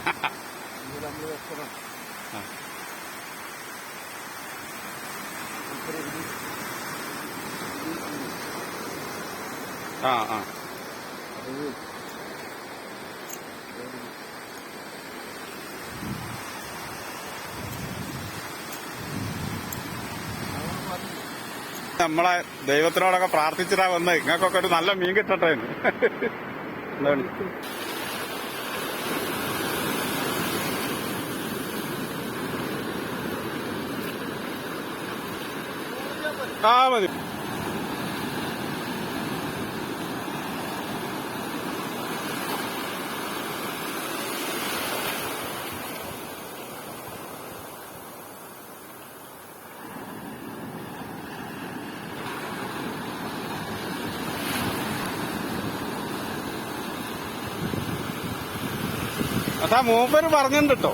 ആ ആ നമ്മളെ ദൈവത്തിനോടൊക്കെ പ്രാർത്ഥിച്ചിട്ടാ വന്ന് നിങ്ങൾക്കൊക്കെ ഒരു നല്ല മീൻ കിട്ടട്ടെ എന്താണ് ആ മതി അതാ മൂപ്പര് പറഞ്ഞിട്ടുണ്ട് കേട്ടോ.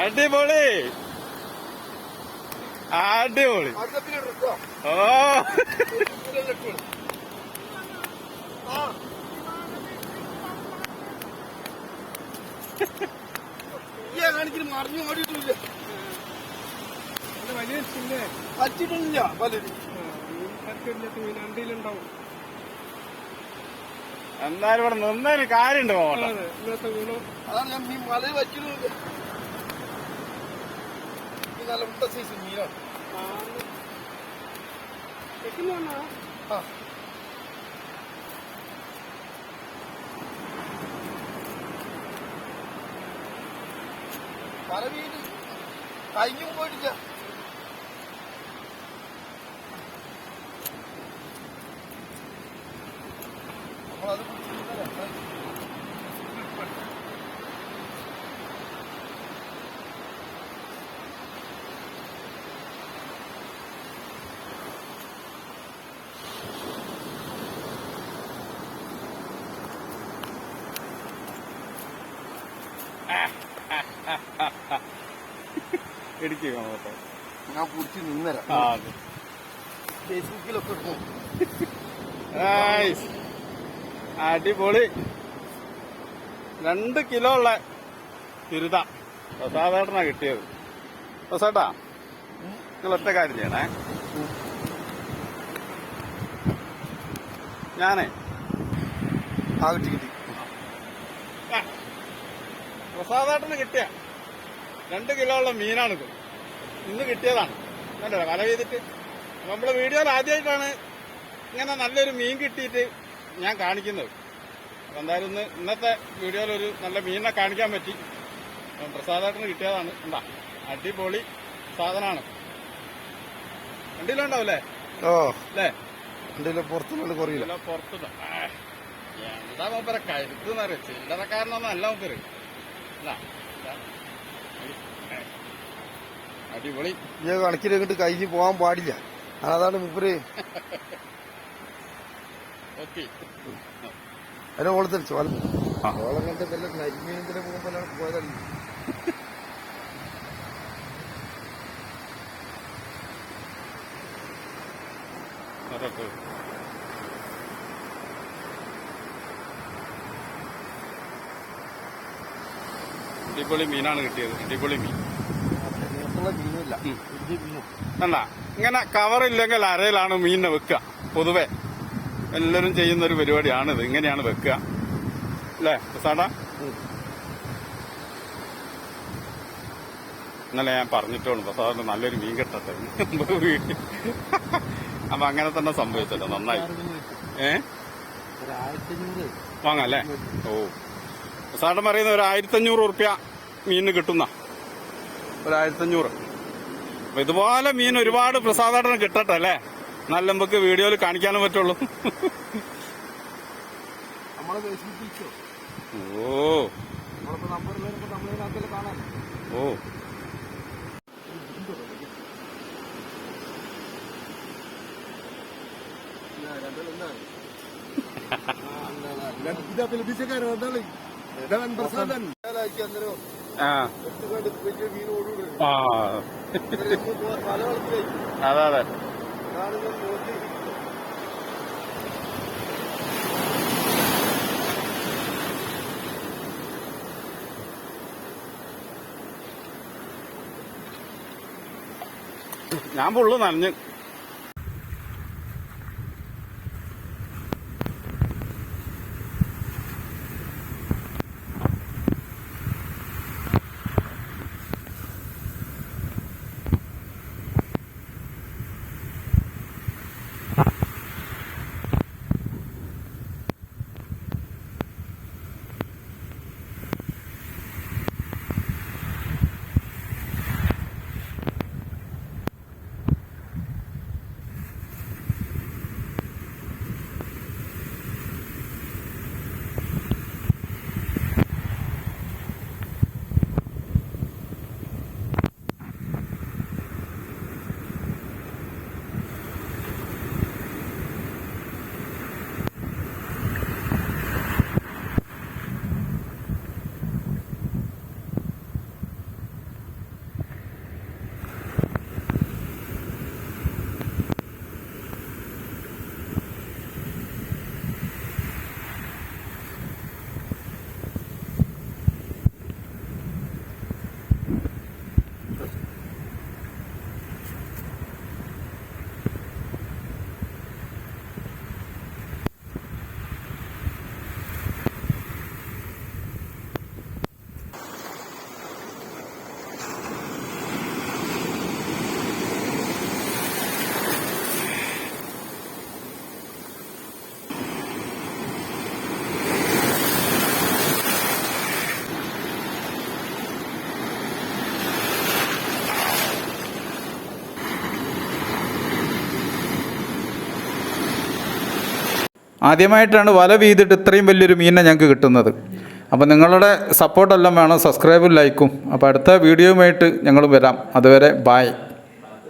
അടിപൊളി അടിപൊളി. ഓ മറിഞ്ഞു ഓടിയിട്ടില്ല. വലിയ പറ്റിട്ടില്ല പലരും വണ്ടിയിലുണ്ടാവും. എന്തായാലും ഇവിടെ നിന്നൊരു കാര്യമുണ്ട് പോകട്ടെ. ഇന്നത്തെ ഗുണം അതാണ് ഞാൻ മീൻ മല വച്ചിട്ടുണ്ട്. നല്ല ഉണ്ട സൈസ് മീനാണ്. പല മീൻ കഴിഞ്ഞും പോയിട്ടില്ല. നമ്മളത് ഇടുക്കി പോകട്ടെ. ഞാൻ പിടിച്ച് നിന്നരാം. ഫേസ്ബുക്കിലൊക്കെ അടിപൊളി 2 കിലോ ഉള്ള തിരുത പ്രസാദേട്ടനാ കിട്ടിയത്. പ്രസാദേട്ടാ നിങ്ങൾ ഒറ്റ കാര്യം ചെയ്യണേ. ഞാനേ കിട്ടി പ്രസാദേട്ടന് കിട്ടിയ 2 കിലോ ഉള്ള മീനാണിത്. ഇന്ന് കിട്ടിയതാണ്. കണ്ടോ വല ചെയ്തിട്ട്. നമ്മള് വീഡിയോയിൽ ആദ്യമായിട്ടാണ് ഇങ്ങനെ നല്ലൊരു മീൻ കിട്ടിയിട്ട് ഞാൻ കാണിക്കുന്നത്. അപ്പൊ എന്തായാലും ഇന്നത്തെ വീഡിയോയിൽ ഒരു നല്ല മീനിനെ കാണിക്കാൻ പറ്റി. പ്രസാദേട്ടന് കിട്ടിയതാണ്. എന്താ അടിപൊളി സാധനമാണ്. വണ്ടിയിലുണ്ടാവൂലേ? അല്ലേ? പുറത്തുനിന്ന് കുറയില്ല. പുറത്തുനിന്ന് എന്താ മൂപ്പരെ കരുതെന്നറിയ. ചില്ലറക്കാരനൊന്നും അല്ല മൂപ്പര്. അടിപൊളി. ഞാൻ കണക്കിലെങ്ങോട്ട് കഴിഞ്ഞ് പോകാൻ പാടില്ല. അതാണ് മൂപ്പര്. അതിനെ ഓളത്തിരിച്ചു ഓളം കണ്ട നല്ല നരിമീനത്തിനെ പോകുമ്പോഴാണ് പോയതല്ല. അടിപൊളി മീനാണ് കിട്ടിയത്. അടിപൊളി മീൻ. മീനില്ല അല്ല ഇങ്ങനെ കവറില്ലെങ്കിൽ അരയിലാണ് മീനിനെ വെക്കുക. പൊതുവെ എല്ലാവരും ചെയ്യുന്നൊരു പരിപാടിയാണിത്. ഇങ്ങനെയാണ് വെക്കുക അല്ലേ സാടാ? ഇന്നലെ ഞാൻ പറഞ്ഞിട്ടോളൂ പ്രസാദ് നല്ലൊരു മീൻ കിട്ടട്ടെ. അപ്പൊ അങ്ങനെ തന്നെ സംഭവിച്ചല്ലോ. നന്നായി. വാങ്ങല്ലേ? ഓ പ്രസാദം പറയുന്ന ഒരു 1500 ഉറുപ്യ മീനിന് കിട്ടുന്ന 1500. അപ്പൊ ഇതുപോലെ മീൻ ഒരുപാട് പ്രസാദേട്ടന് കിട്ടട്ടെ അല്ലേ? നല്ല നമുക്ക് വീഡിയോയിൽ കാണിക്കാനും പറ്റുള്ളൂ. ഓ ഓ അതെ അതെ ഞാൻ ഫുള്ള് നനഞ്ഞ്. ആദ്യമായിട്ടാണ് വല വീതിട്ട് ഇത്രയും വലിയൊരു മീനിനെ ഞങ്ങൾക്ക് കിട്ടുന്നത്. അപ്പോൾ നിങ്ങളുടെ സപ്പോർട്ടെല്ലാം വേണം, സബ്സ്ക്രൈബും ലൈക്കും. അപ്പോൾ അടുത്ത വീഡിയോയുമായിട്ട് ഞങ്ങൾ വരാം. അതുവരെ ബായ്.